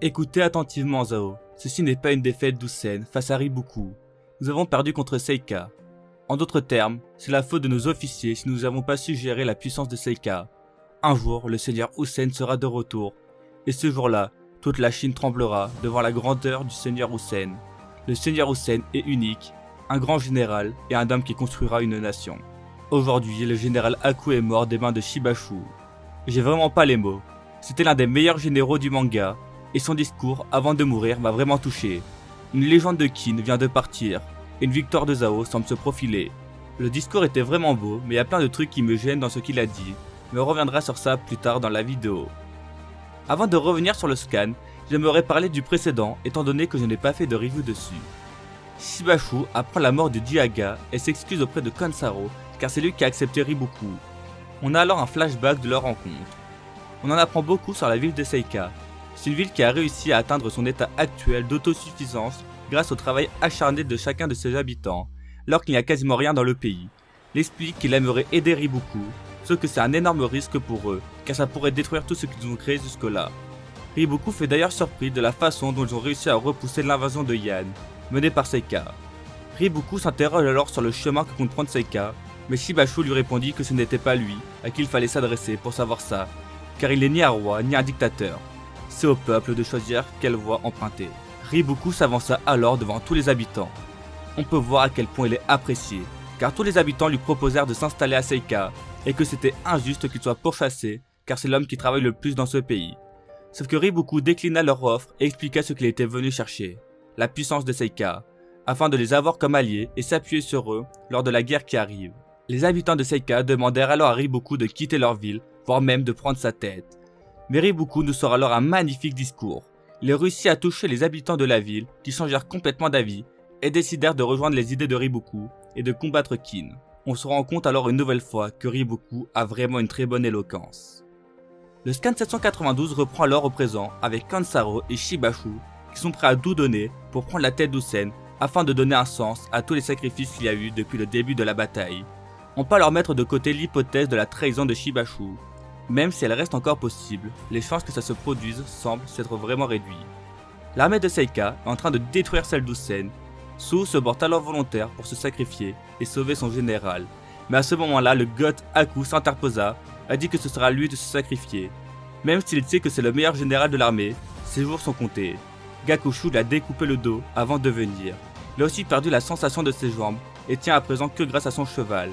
Écoutez attentivement Zhao, ceci n'est pas une défaite d'Hussein face à Riboku. Nous avons perdu contre Seika. En d'autres termes, c'est la faute de nos officiers si nous n'avons pas su gérer la puissance de Seika. Un jour, le seigneur Hussein sera de retour, et ce jour-là, toute la Chine tremblera devant la grandeur du seigneur Hussein. Le seigneur Hussein est unique, un grand général et un homme qui construira une nation. Aujourd'hui, le général Aku est mort des mains de Shibashu. J'ai vraiment pas les mots. C'était l'un des meilleurs généraux du manga, et son discours avant de mourir m'a vraiment touché. Une légende de Qin vient de partir, et une victoire de Zhao semble se profiler. Le discours était vraiment beau, mais il y a plein de trucs qui me gênent dans ce qu'il a dit, mais on reviendra sur ça plus tard dans la vidéo. Avant de revenir sur le scan, j'aimerais parler du précédent étant donné que je n'ai pas fait de review dessus. Shibashu apprend la mort de Jiaga et s'excuse auprès de Kansaro car c'est lui qui a accepté Riboku. On a alors un flashback de leur rencontre. On en apprend beaucoup sur la ville de Seika. C'est une ville qui a réussi à atteindre son état actuel d'autosuffisance grâce au travail acharné de chacun de ses habitants, alors qu'il n'y a quasiment rien dans le pays. Il explique qu'il aimerait aider Riboku, sauf que c'est un énorme risque pour eux, car ça pourrait détruire tout ce qu'ils ont créé jusque-là. Riboku fait d'ailleurs surpris de la façon dont ils ont réussi à repousser l'invasion de Yan, menée par Seika. Riboku s'interroge alors sur le chemin que compte prendre Seika, mais Shibashu lui répondit que ce n'était pas lui à qui il fallait s'adresser pour savoir ça, car il n'est ni un roi ni un dictateur. C'est au peuple de choisir quelle voie emprunter. Riboku s'avança alors devant tous les habitants. On peut voir à quel point il est apprécié, car tous les habitants lui proposèrent de s'installer à Seika, et que c'était injuste qu'il soit pourchassé, car c'est l'homme qui travaille le plus dans ce pays. Sauf que Riboku déclina leur offre et expliqua ce qu'il était venu chercher, la puissance de Seika, afin de les avoir comme alliés et s'appuyer sur eux lors de la guerre qui arrive. Les habitants de Seika demandèrent alors à Riboku de quitter leur ville, voire même de prendre sa tête. Mais Riboku nous sort alors un magnifique discours. Il réussit à toucher les habitants de la ville qui changèrent complètement d'avis et décidèrent de rejoindre les idées de Riboku et de combattre Qin. On se rend compte alors une nouvelle fois que Riboku a vraiment une très bonne éloquence. Le scan 792 reprend alors au présent avec Kansaro et Shibashu qui sont prêts à tout donner pour prendre la tête d'Hussein afin de donner un sens à tous les sacrifices qu'il y a eu depuis le début de la bataille. On peut alors mettre de côté l'hypothèse de la trahison de Shibashu. Même si elle reste encore possible, les chances que ça se produise semblent s'être vraiment réduites. L'armée de Seika est en train de détruire celle d'Hussein. Su se porte alors volontaire pour se sacrifier et sauver son général. Mais à ce moment-là, le god Aku s'interposa, a dit que ce sera lui de se sacrifier. Même s'il sait que c'est le meilleur général de l'armée, ses jours sont comptés. Gakushu lui a découpé le dos avant de venir. Il a aussi perdu la sensation de ses jambes et tient à présent que grâce à son cheval.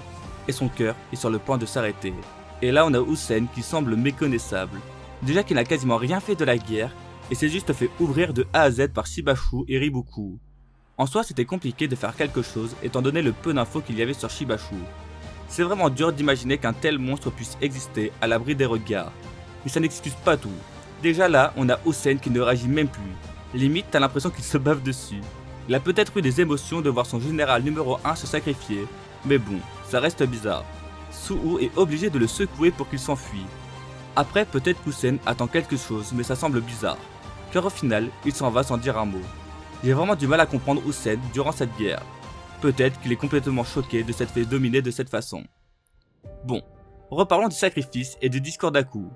Et son cœur est sur le point de s'arrêter. Et là on a Hussein qui semble méconnaissable. Déjà qu'il n'a quasiment rien fait de la guerre et s'est juste fait ouvrir de A à Z par Shibashu et Riboku. En soi c'était compliqué de faire quelque chose étant donné le peu d'infos qu'il y avait sur Shibashu. C'est vraiment dur d'imaginer qu'un tel monstre puisse exister à l'abri des regards. Mais ça n'excuse pas tout. Déjà là on a Hussein qui ne réagit même plus. Limite t'as l'impression qu'il se bave dessus. Il a peut-être eu des émotions de voir son général numéro 1 se sacrifier, mais bon, ça reste bizarre. Su'u est obligé de le secouer pour qu'il s'enfuit. Après, peut-être qu'Hussein attend quelque chose, mais ça semble bizarre. Car au final, il s'en va sans dire un mot. J'ai vraiment du mal à comprendre Hussein durant cette guerre. Peut-être qu'il est complètement choqué de s'être fait dominer de cette façon. Bon, reparlons du sacrifice et du discours d'Aku.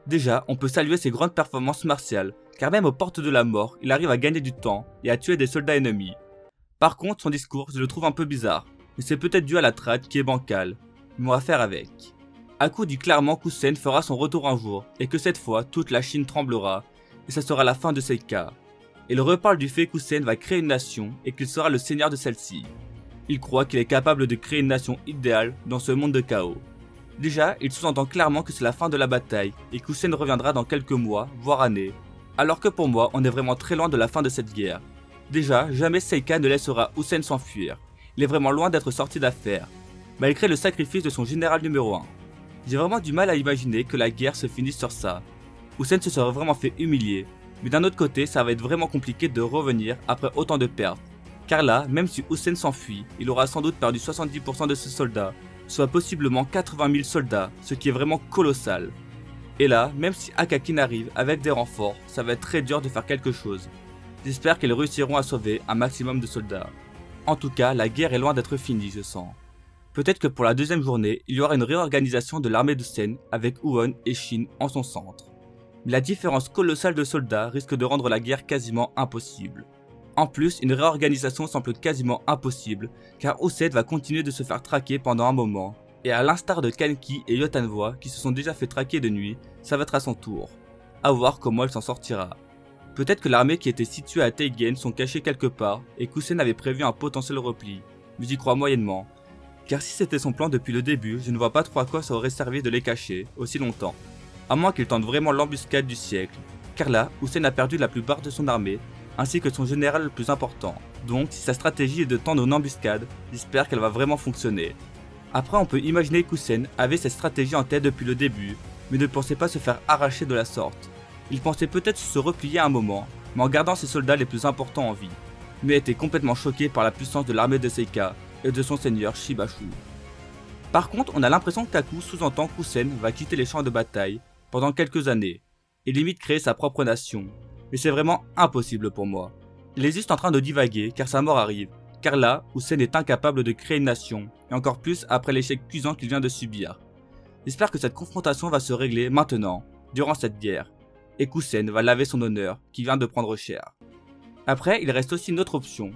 Déjà, on peut saluer ses grandes performances martiales, car même aux portes de la mort, il arrive à gagner du temps et à tuer des soldats ennemis. Par contre, son discours, je le trouve un peu bizarre, mais c'est peut-être dû à la trad qui est bancale. Mais on va faire avec. Aku dit clairement qu'Hussein fera son retour un jour et que cette fois toute la Chine tremblera et ça sera la fin de Seika. Il reparle du fait qu'Hussein va créer une nation et qu'il sera le seigneur de celle-ci. Il croit qu'il est capable de créer une nation idéale dans ce monde de chaos. Déjà, il sous-entend clairement que c'est la fin de la bataille et qu'Hussein reviendra dans quelques mois, voire années. Alors que pour moi, on est vraiment très loin de la fin de cette guerre. Déjà, jamais Seika ne laissera Hussein s'enfuir. Il est vraiment loin d'être sorti d'affaire. Malgré le sacrifice de son général numéro 1. J'ai vraiment du mal à imaginer que la guerre se finisse sur ça. Hussein se serait vraiment fait humilier, mais d'un autre côté ça va être vraiment compliqué de revenir après autant de pertes. Car là, même si Hussein s'enfuit, il aura sans doute perdu 70% de ses soldats, soit possiblement 80 000 soldats, ce qui est vraiment colossal. Et là, même si Akakin arrive avec des renforts, ça va être très dur de faire quelque chose. J'espère qu'ils réussiront à sauver un maximum de soldats. En tout cas, la guerre est loin d'être finie, je sens. Peut-être que pour la deuxième journée, il y aura une réorganisation de l'armée de Sen avec Huon et Shin en son centre. Mais la différence colossale de soldats risque de rendre la guerre quasiment impossible. En plus, une réorganisation semble quasiment impossible, car Usaid va continuer de se faire traquer pendant un moment, et à l'instar de Kanki et Yotanwa qui se sont déjà fait traquer de nuit, ça va être à son tour. À voir comment elle s'en sortira. Peut-être que l'armée qui était située à Teigen sont cachées quelque part, et qu'Usain avait prévu un potentiel repli, mais j'y crois moyennement. Car si c'était son plan depuis le début, je ne vois pas trop à quoi ça aurait servi de les cacher aussi longtemps. À moins qu'il tente vraiment l'embuscade du siècle, car là, Usain a perdu la plupart de son armée, ainsi que son général le plus important. Donc, si sa stratégie est de tendre une embuscade, j'espère qu'elle va vraiment fonctionner. Après, on peut imaginer qu'Usain avait cette stratégie en tête depuis le début, mais ne pensait pas se faire arracher de la sorte. Il pensait peut-être se replier à un moment, mais en gardant ses soldats les plus importants en vie, mais était complètement choqué par la puissance de l'armée de Seika et de son seigneur Shibashu. Par contre, on a l'impression qu'Aku sous-entend qu'Usain va quitter les champs de bataille pendant quelques années, et limite créer sa propre nation, mais c'est vraiment impossible pour moi. Il est juste en train de divaguer car sa mort arrive, car là, Usain est incapable de créer une nation, et encore plus après l'échec cuisant qu'il vient de subir. J'espère que cette confrontation va se régler maintenant, durant cette guerre, et qu'Usain va laver son honneur, qui vient de prendre cher. Après, il reste aussi une autre option.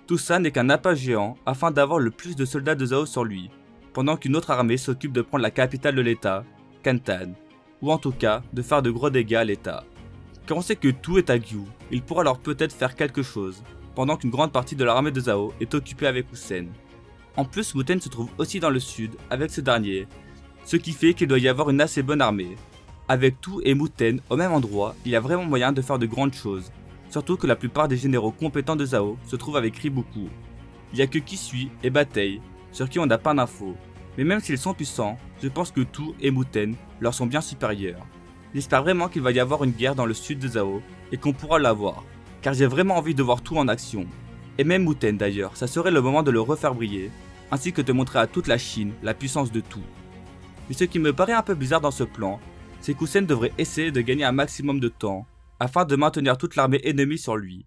Tout ça n'est qu'un appât géant afin d'avoir le plus de soldats de Zhao sur lui, pendant qu'une autre armée s'occupe de prendre la capitale de l'état, Kantan, ou en tout cas de faire de gros dégâts à l'état. Quand on sait que tout est à Gyu, il pourra alors peut-être faire quelque chose, pendant qu'une grande partie de l'armée de Zhao est occupée avec Usain. En plus, Muten se trouve aussi dans le sud avec ce dernier, ce qui fait qu'il doit y avoir une assez bonne armée. Avec tout et Muten au même endroit, il y a vraiment moyen de faire de grandes choses, surtout que la plupart des généraux compétents de Zhao se trouvent avec Riboku. Il n'y a que Kisui et Batei, sur qui on n'a pas d'infos, mais même s'ils sont puissants, je pense que tout et Muten leur sont bien supérieurs. J'espère vraiment qu'il va y avoir une guerre dans le sud de Zhao et qu'on pourra l'avoir, car j'ai vraiment envie de voir tout en action. Et même Muten d'ailleurs, ça serait le moment de le refaire briller, ainsi que de montrer à toute la Chine la puissance de tout. Mais ce qui me paraît un peu bizarre dans ce plan, c'est qu'Usain devrait essayer de gagner un maximum de temps, afin de maintenir toute l'armée ennemie sur lui.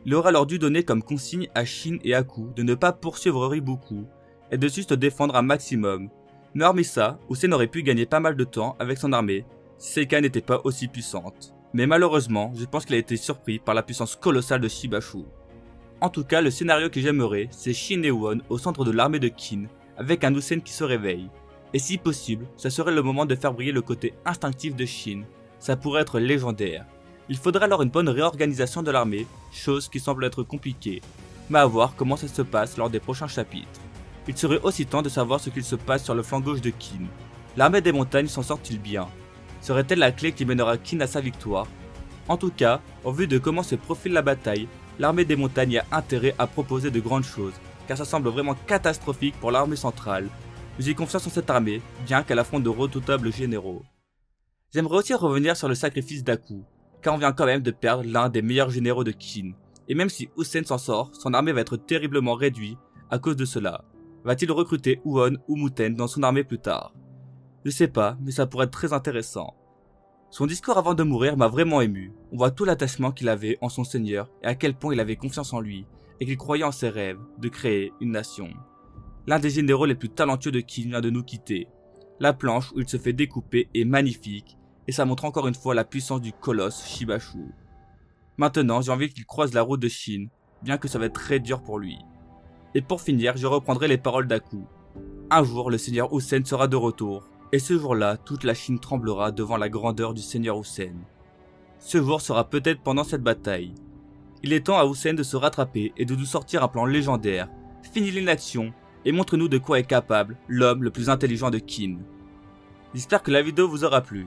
Il aurait alors dû donner comme consigne à Shin et Aku de ne pas poursuivre Riboku, et de juste défendre un maximum. Mais hormis ça, Usain aurait pu gagner pas mal de temps avec son armée, si Seika n'était pas aussi puissante. Mais malheureusement, je pense qu'il a été surpris par la puissance colossale de Shibashu. En tout cas, le scénario que j'aimerais, c'est Shin et Won au centre de l'armée de Qin, avec un Usain qui se réveille. Et si possible, ça serait le moment de faire briller le côté instinctif de Shin. Ça pourrait être légendaire. Il faudrait alors une bonne réorganisation de l'armée, chose qui semble être compliquée. Mais à voir comment ça se passe lors des prochains chapitres. Il serait aussi temps de savoir ce qu'il se passe sur le flanc gauche de Qin. L'armée des montagnes s'en sort-il bien? Serait-elle la clé qui mènera Qin à sa victoire? En tout cas, au vu de comment se profile la bataille, l'armée des montagnes a intérêt à proposer de grandes choses, car ça semble vraiment catastrophique pour l'armée centrale. J'ai confiance en cette armée, bien qu'elle affronte de redoutables généraux. J'aimerais aussi revenir sur le sacrifice d'Aku, car on vient quand même de perdre l'un des meilleurs généraux de Qin, et même si Usain s'en sort, son armée va être terriblement réduite à cause de cela. Va-t-il recruter Won ou Muten dans son armée plus tard? Je sais pas, mais ça pourrait être très intéressant. Son discours avant de mourir m'a vraiment ému. On voit tout l'attachement qu'il avait en son seigneur et à quel point il avait confiance en lui et qu'il croyait en ses rêves de créer une nation. L'un des généraux les plus talentueux de Qin vient de nous quitter. La planche où il se fait découper est magnifique et ça montre encore une fois la puissance du colosse Shibashu. Maintenant, j'ai envie qu'il croise la route de Shin, bien que ça va être très dur pour lui. Et pour finir, je reprendrai les paroles d'Aku. Un jour, le seigneur Usain sera de retour. Et ce jour-là, toute la Chine tremblera devant la grandeur du seigneur Usain. Ce jour sera peut-être pendant cette bataille. Il est temps à Usain de se rattraper et de nous sortir un plan légendaire. Finis l'inaction et montre-nous de quoi est capable l'homme le plus intelligent de Qin. J'espère que la vidéo vous aura plu.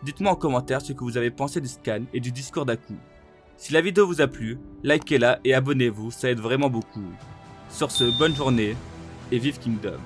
Dites-moi en commentaire ce que vous avez pensé du scan et du discours d'Aku. Si la vidéo vous a plu, likez-la et abonnez-vous, ça aide vraiment beaucoup. Sur ce, bonne journée et vive Kingdom.